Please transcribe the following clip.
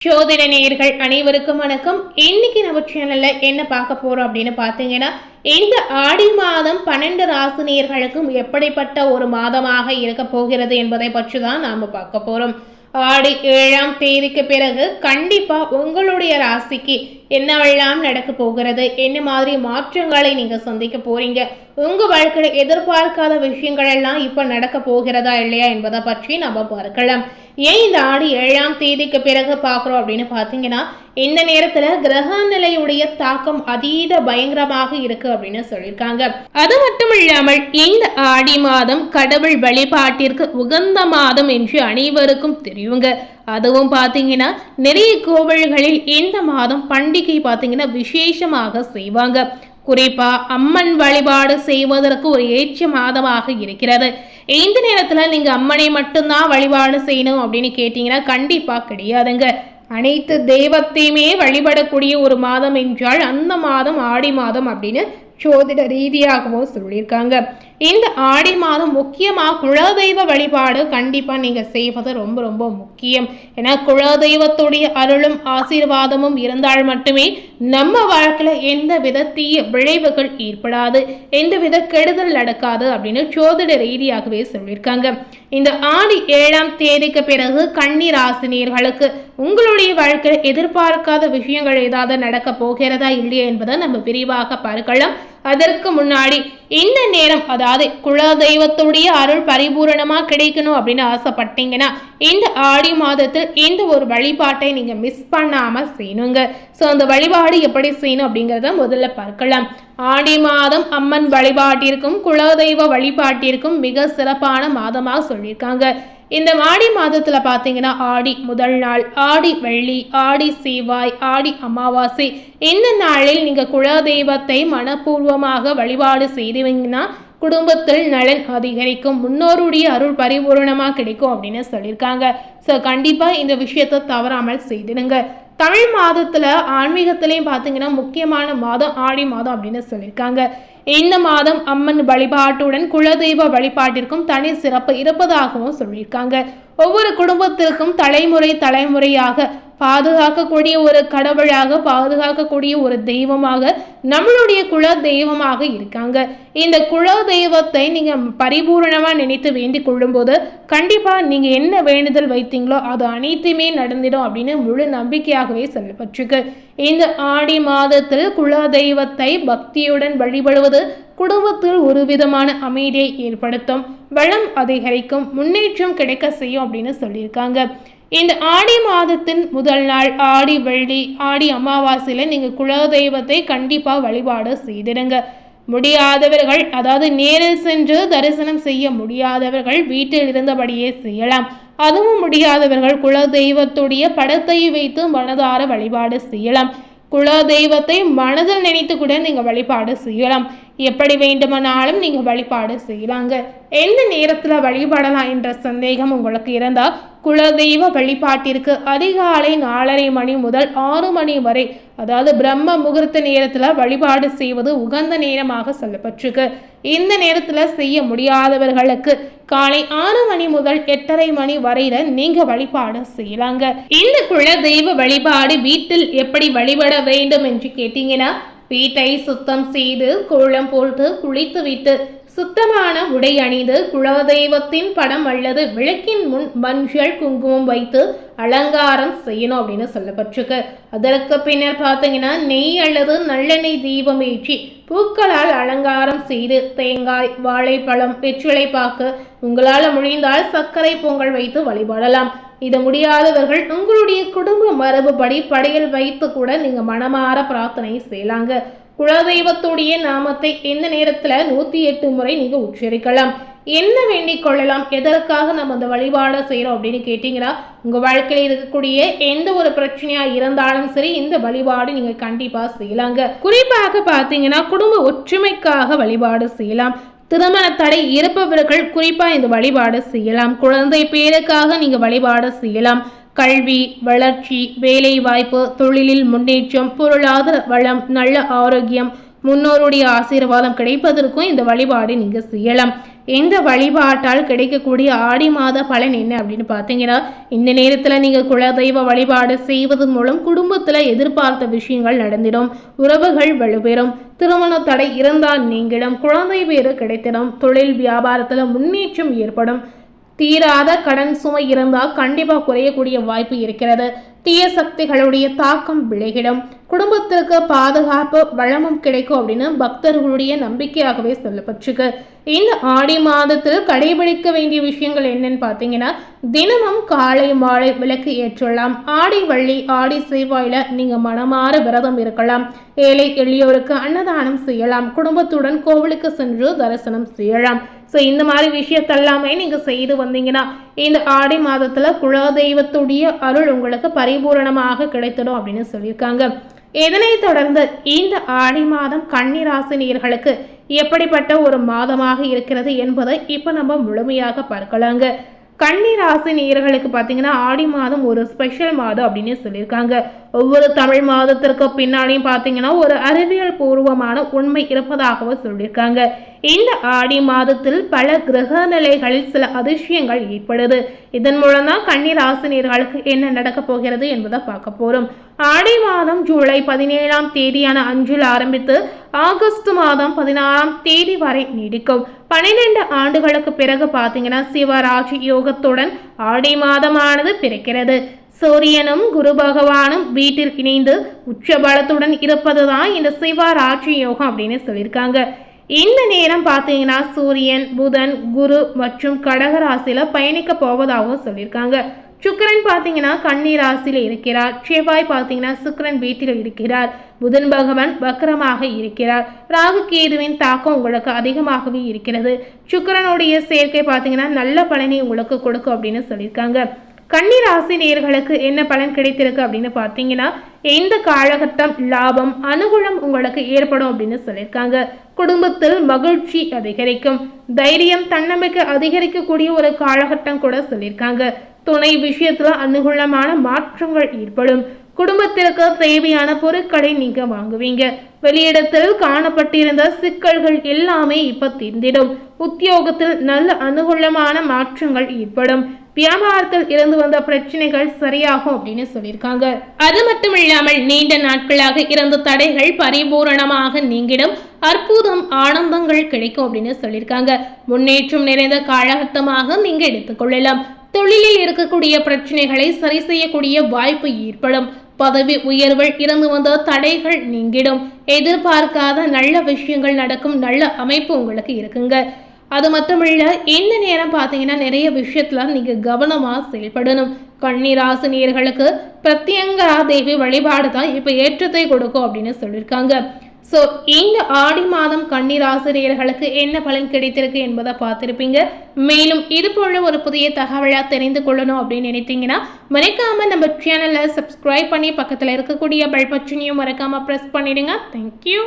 ஜோதிட நேயர்கள் அனைவருக்கும் வணக்கம். இன்னைக்கு நம்ம சேனல்ல என்ன பார்க்க போறோம் அப்படின்னு பார்த்தீங்கன்னா, இந்த ஆடி மாதம் 12 ராசி நேயர்களுக்கும் எப்படிப்பட்ட ஒரு மாதமாக இருக்க போகிறது என்பதை பற்றி தான் நாம பார்க்க போறோம். ஆடி 7ஆம் தேதிக்கு பிறகு கண்டிப்பா உங்களுடைய ராசிக்கு என்னவெல்லாம் நடக்க போகிறது, என்ன மாதிரி மாற்றங்களை நீங்க சந்திக்க போறீங்க, உங்க வாழ்க்கையில எதிர்பார்க்காத விஷயங்கள் எல்லாம் இப்ப நடக்க போகிறதா இல்லையா என்பதை பற்றி நம்ம பார்க்கலாம். ஏன் இந்த ஆடி 7ஆம் தேதிக்கு பிறகு பார்க்குறோம் அப்படின்னு பார்த்தீங்கன்னா, இந்த நேரத்துல கிரக நிலையுடைய தாக்கம் அதீத பயங்கரமாக இருக்கு அப்படின்னு சொல்லியிருக்காங்க. அது மட்டும் இல்லாமல் இந்த ஆடி மாதம் கடவுள் வழிபாட்டிற்கு உகந்த மாதம் என்று அனைவருக்கும் தெரியுங்க. அதுவும் பார்த்தீங்கன்னா நிறைய கோவில்களில் இந்த மாதம் பண்டிகை பார்த்தீங்கன்னா விசேஷமாக செய்வாங்க. குறிப்பா அம்மன் வழிபாடு செய்வதற்கு ஒரு ஏற்ற மாதமாக இருக்கிறது. இந்த நேரத்துல நீங்க அம்மனை மட்டும்தான் வழிபாடு செய்யணும் அப்படின்னு கேட்டீங்கன்னா கண்டிப்பா கிடையாதுங்க. அனைத்து தெய்வத்தையுமே வழிபடக்கூடிய ஒரு மாதம் என்றால் அந்த மாதம் ஆடி மாதம் அப்படின்னு ஜோதிட ரீதியாகவும் சொல்லியிருக்காங்க. இந்த ஆடி மாதம் முக்கியமாக குலதெய்வ வழிபாடு கண்டிப்பாக நீங்கள் செய்வது ரொம்ப ரொம்ப முக்கியம். ஏன்னா குலதெய்வத்துடைய அருளும் ஆசீர்வாதமும் இருந்தால் மட்டுமே நம்ம வாழ்க்கையில் எந்த வித தீய விளைவுகள் ஏற்படாது, எந்த வித கெடுதல் நடக்காது அப்படின்னு ஜோதிட ரீதியாகவே சொல்லியிருக்காங்க. இந்த ஆடி 7ஆம் தேதிக்கு பிறகு கன்னி ராசினியர்களுக்கு உங்களுடைய வாழ்க்கையில் எதிர்பார்க்காத விஷயங்கள் ஏதாவது நடக்க போகிறதா இல்லையா என்பதை நம்ம விரிவாக பார்க்கலாம். அதற்கு முன்னாடி இந்த நேரம், அதாவது குலதெய்வத்துடைய அருள் பரிபூரணமா கிடைக்கணும் அப்படின்னு ஆசைப்பட்டீங்கன்னா இந்த ஆடி மாதத்தில் இந்த ஒரு வழிபாட்டை நீங்க மிஸ் பண்ணாம செய்யணுங்க. ஸோ அந்த வழிபாடு எப்படி செய்யணும் அப்படிங்கிறத முதல்ல பார்க்கலாம். ஆடி மாதம் அம்மன் வழிபாட்டிற்கும் குலதெய்வ வழிபாட்டிற்கும் மிக சிறப்பான மாதமாக சொல்லியிருக்காங்க. இந்த ஆடி மாதத்துல பாத்தீங்கன்னா ஆடி முதல் நாள், ஆடி வெள்ளி, ஆடி செவ்வாய், ஆடி அமாவாசை, இந்த நாளில் நீங்க குலதெய்வத்தை மனப்பூர்வமாக வழிபாடு செய்தீங்கன்னா குடும்பத்தில் நலன் அதிகரிக்கும், முன்னோருடைய அருள் பரிபூர்ணமாக கிடைக்கும் அப்படின்னு சொல்லியிருக்காங்க. ஸோ கண்டிப்பாக இந்த விஷயத்தை தவறாமல் செய்திடுங்க. தமிழ் மாதத்தில் ஆன்மீகத்திலையும் பார்த்தீங்கன்னா முக்கியமான மாதம் ஆடி மாதம் அப்படின்னு சொல்லியிருக்காங்க. இந்த மாதம் அம்மன் வழிபாட்டுடன் குலதெய்வ வழிபாட்டிற்கும் தனி சிறப்பு இருப்பதாகவும் சொல்லியிருக்காங்க. ஒவ்வொரு குடும்பத்திற்கும் தலைமுறையாக பாதுகாக்கக்கூடிய ஒரு கடவுளாக, பாதுகாக்கக்கூடிய ஒரு தெய்வமாக நம்மளுடைய குல தெய்வமாக இருக்காங்க. இந்த குல தெய்வத்தை நீங்க பரிபூரணமா நினைத்து வேண்டிக் கொள்ளும் போது கண்டிப்பா நீங்க என்ன வேண்டுதல் வைத்தீங்களோ அது அனைத்துமே நடந்திடும் அப்படின்னு முழு நம்பிக்கையாகவே சொல்லப்பட்டிருக்கு. இந்த ஆடி மாதத்தில் குல தெய்வத்தை பக்தியுடன் வழிபடுவது குடும்பத்தில் ஒரு விதமான அமைதியை ஏற்படுத்தும், வளம் அதிகரிக்கும், முன்னேற்றம் கிடைக்க செய்யும் அப்படின்னு சொல்லியிருக்காங்க. இந்த ஆடி மாதத்தின் முதல் நாள் ஆடி வெள்ளி, ஆடி அமாவாசையில நீங்க குலதெய்வத்தை கண்டிப்பா வழிபாடு செய்திடுங்க. முடியாதவர்கள், அதாவது நேரில் சென்று தரிசனம் செய்ய முடியாதவர்கள் வீட்டில் இருந்தபடியே செய்யலாம். அதுவும் முடியாதவர்கள் குலதெய்வத்துடைய படத்தை வைத்து மனதார வழிபாடு செய்யலாம். குலதெய்வத்தை மனதில் நினைத்து கூட நீங்க வழிபாடு செய்யலாம். எப்படி வேண்டுமானாலும் நீங்க வழிபாடு செய்யலாங்க. எந்த நேரத்துல வழிபடலாம் என்ற சந்தேகம் உங்களுக்கு இருந்தா குலதெய்வ வழிபாட்டிற்கு அதிகாலை 4:30 மணி முதல் 6 மணி வரை, அதாவது பிரம்ம முகூர்த்த நேரத்துல வழிபாடு செய்வது உகந்த நேரமாக சொல்லப்பட்டிருக்கு. இந்த நேரத்துல செய்ய முடியாதவர்களுக்கு காலை 6 மணி முதல் 8:30 மணி வரையில நீங்க வழிபாடு செய்யலாங்க. இந்த குலதெய்வ வழிபாடு வீட்டில் எப்படி வழிபட வேண்டும் என்று கேட்டீங்கன்னா, வீட்டை சுத்தம் செய்து கோலம் போட்டு குளித்து விட்டு சுத்தமான உடை அணிந்து குலதெய்வத்தின் படம் அல்லது விளக்கின் முன் மஞ்சள் குங்குமம் வைத்து அலங்காரம் செய்யணும் அப்படின்னு சொல்லப்பட்டிருக்கு. அதற்கு பின்னர் பார்த்தீங்கன்னா நெய் அல்லது நல்லெண்ணெய் தீபம் ஏற்றி பூக்களால் அலங்காரம் செய்து தேங்காய், வாழைப்பழம், வெற்றிலைப்பாக்கு, உங்களால் முடிந்தால் சர்க்கரை பொங்கல் வைத்து வழிபடலாம். இது முடியாதவர்கள் உங்களுடைய குடும்ப மரபுப்படி படையல் வைத்து கூட நீங்க மனமாற பிரார்த்தனை செய்யலாங்க. குலதெய்வத்துடைய நாமத்தை இந்த நேரத்துல 108 முறை நீங்க உச்சரிக்கலாம். என்ன வேண்டிக் கொள்ளலாம், எதற்காக நம்ம அந்த வழிபாடு செய்யறோம் அப்படின்னு கேட்டீங்கன்னா, உங்க வாழ்க்கையில இருக்கக்கூடிய எந்த ஒரு பிரச்சனையா இருந்தாலும் சரி இந்த வழிபாடு நீங்க கண்டிப்பா செய்யலாங்க. குறிப்பாக பாத்தீங்கன்னா குடும்ப ஒற்றுமைக்காக வழிபாடு செய்யலாம். திருமண தடை இருப்பவர்கள் குறிப்பா இந்த வழிபாடு செய்யலாம். குழந்தை பேருக்காக நீங்க வழிபாடு செய்யலாம். கல்வி, வளர்ச்சி, வேலை வாய்ப்பு, தொழிலில் முன்னேற்றம், பொருளாதார வளம், நல்ல ஆரோக்கியம், முன்னோருடைய ஆசீர்வாதம் கிடைப்பதற்கும் இந்த வழிபாடு நீங்க செய்யலாம். இந்த வழிபாட்டால் கிடைக்கக்கூடிய ஆடி மாத பலன் என்ன அப்படின்னு பார்த்தீங்கன்னா, இந்த நேரத்தில் நீங்கள் குலதெய்வ வழிபாடு செய்வது மூலம் குடும்பத்தில் எதிர்பார்த்த விஷயங்கள் நடந்திடும், உறவுகள் வலுப்பெறும், திருமண தடை இருந்தால் நீங்கிடும், குழந்தை பேறு கிடைத்திடும், தொழில் வியாபாரத்தில் முன்னேற்றம் ஏற்படும், தீராத கடன் சுமை இருந்தால் கண்டிப்பாக குறையக்கூடிய வாய்ப்பு இருக்கிறது, தீய சக்திகளுடைய தாக்கம் விலகிடும், குடும்பத்திற்கு பாதுகாப்பு வளமும் கிடைக்கும் அப்படின்னு பக்தர்களுடைய நம்பிக்கையாகவே சொல்லப்பட்டிருக்கு. இந்த ஆடி மாதத்தில் கடைபிடிக்க வேண்டிய விஷயங்கள் என்னன்னு பார்த்தீங்கன்னா, தினமும் காலை மாலை விளக்கு ஏற்றலாம், ஆடி வள்ளி ஆடி செவ்வாயில நீங்க மனமாற விரதம் இருக்கலாம், ஏழை எளியோருக்கு அன்னதானம் செய்யலாம், குடும்பத்துடன் கோவிலுக்கு சென்று தரிசனம் செய்யலாம். ஸோ இந்த மாதிரி விஷயத்தெல்லாமே நீங்கள் செய்து வந்தீங்கன்னா இந்த ஆடி மாதத்தில் குலதெய்வத்துடைய அருள் உங்களுக்கு பரிபூரணமாக கிடைத்திடும் அப்படின்னு சொல்லியிருக்காங்க. இதனைத் தொடர்ந்து இந்த ஆடி மாதம் கன்னி ராசி நேயர்களுக்கு எப்படிப்பட்ட ஒரு மாதமாக இருக்கிறது என்பதை இப்போ நம்ம முழுமையாக பார்க்கலாங்க. கன்னி ராசி நேயர்களுக்கு பார்த்தீங்கன்னா ஆடி மாதம் ஒரு ஸ்பெஷல் மாதம் அப்படின்னு சொல்லியிருக்காங்க. ஒவ்வொரு தமிழ் மாதத்திற்கு பின்னாடியும் பார்த்தீங்கன்னா ஒரு அறிவியல் பூர்வமான உண்மை இருப்பதாகவும் சொல்லியிருக்காங்க. இந்த ஆடி மாதத்தில் பல கிரக நிலைகளில் சில அதிசயங்கள் ஏற்படுது. இதன் மூலம் தான் கன்னி ராசினியர்களுக்கு என்ன நடக்க போகிறது என்பதை பார்க்க போறோம். ஆடி மாதம் ஜூலை 17ஆம் தேதியான அன்றில் ஆரம்பித்து ஆகஸ்ட் மாதம் 16ஆம் தேதி வரை நீடிக்கும். 12 ஆண்டுகளுக்கு பிறகு பார்த்தீங்கன்னா சிவராஜ் யோகத்துடன் ஆடி மாதமானது பிறக்கிறது. சூரியனும் குரு பகவானும் வீட்டில் இணைந்து உச்சபலத்துடன் இருப்பதுதான் இந்த சிவராஜ் யோகம் அப்படின்னு சொல்லியிருக்காங்க. இந்த நேரம் பார்த்தீங்கன்னா சூரியன், புதன், குரு மற்றும் கடக ராசியில பயணிக்க போவதாகவும் சொல்லியிருக்காங்க. சுக்கிரன் பார்த்தீங்கன்னா கன்னி ராசியில் இருக்கிறார். செவ்வாய் பார்த்தீங்கன்னா சுக்கிரன் வீட்டில் இருக்கிறார். புதன் பகவான் வக்கரமாக இருக்கிறார். ராகு கேதுவின் தாக்கம் உங்களுக்கு அதிகமாகவே இருக்கிறது. சுக்கிரனுடைய சேர்க்கை பார்த்தீங்கன்னா நல்ல பலனை உங்களுக்கு கொடுக்கும் அப்படின்னு சொல்லியிருக்காங்க. கன்னி ராசி நேயர்களுக்கு என்ன பலன் கிடைத்திருக்கு அப்படின்னு பார்த்தீங்கன்னா இந்த காலகட்டம் லாபம் அனுகூலம் உங்களுக்கு ஏற்படும் அப்படின்னு சொல்லியிருக்காங்க. குடும்பத்தில் மகிழ்ச்சி அதிகரிக்கும், தைரியம் தன்னம்பிக்கை அதிகரிக்கக்கூடிய ஒரு காலகட்டம் கூட சொல்லியிருக்காங்க. துணை விஷயத்துல அனுகூலமான மாற்றங்கள் ஏற்படும். குடும்பத்திற்கு தேவையான பொருட்களை நீங்க வாங்குவீங்க. வெளியிடத்தில் காணப்பட்டிருந்த சிக்கல்கள் எல்லாமே இப்ப தீர்ந்திடும். உத்தியோகத்தில் நல்ல அனுகூலமான மாற்றங்கள் ஏற்படும். வியாபாரத்தில் இருந்து வந்த பிரச்சனைகள் சரியாகும் அப்படின்னு சொல்லியிருக்காங்க. அது மட்டும் இல்லாமல் நீண்ட நாட்களாக இருந்த தடைகள் பரிபூரணமாக நீங்கிடும். அற்புதம் ஆனந்தங்கள் கிடைக்கும் அப்படின்னு சொல்லியிருக்காங்க. முன்னேற்றம் நிறைந்த காலகட்டமாக நீங்க எடுத்துக்கொள்ளலாம். தொழிலில் இருக்கக்கூடிய பிரச்சனைகளை சரி செய்யக்கூடிய வாய்ப்பு ஏற்படும். பதவி உயர்வில் இருந்து வந்த தடைகள் நீங்கிடும். எதிர்பார்க்காத நல்ல விஷயங்கள் நடக்கும் நல்ல அமைப்பு உங்களுக்கு இருக்குங்க. அது மட்டும் இல்ல இந்த நேரம் பார்த்தீங்கன்னா நிறைய விஷயத்துல நீங்க கவனமா செயல்படணும். கன்னி ராசி நேயர்களுக்கு பிரத்யங்கரா தேவி வழிபாடு தான் இப்ப ஏற்றத்தை கொடுக்கும் அப்படின்னு சொல்லியிருக்காங்க. ஸோ இந்த ஆடி மாதம் கன்னி ராசி நேயர்களுக்கு என்ன பலன் கிடைத்திருக்கு என்பதை பார்த்துருப்பீங்க. மேலும் இது போல ஒரு புதிய தகவலாக தெரிந்து கொள்ளணும் அப்படின்னு நினைத்தீங்கன்னா மறக்காம நம்ம சேனலை சப்ஸ்கிரைப் பண்ணி பக்கத்தில் இருக்கக்கூடிய பெல் பட்டனையும் மறக்காம ப்ரெஸ் பண்ணிடுங்க. தேங்க்யூ.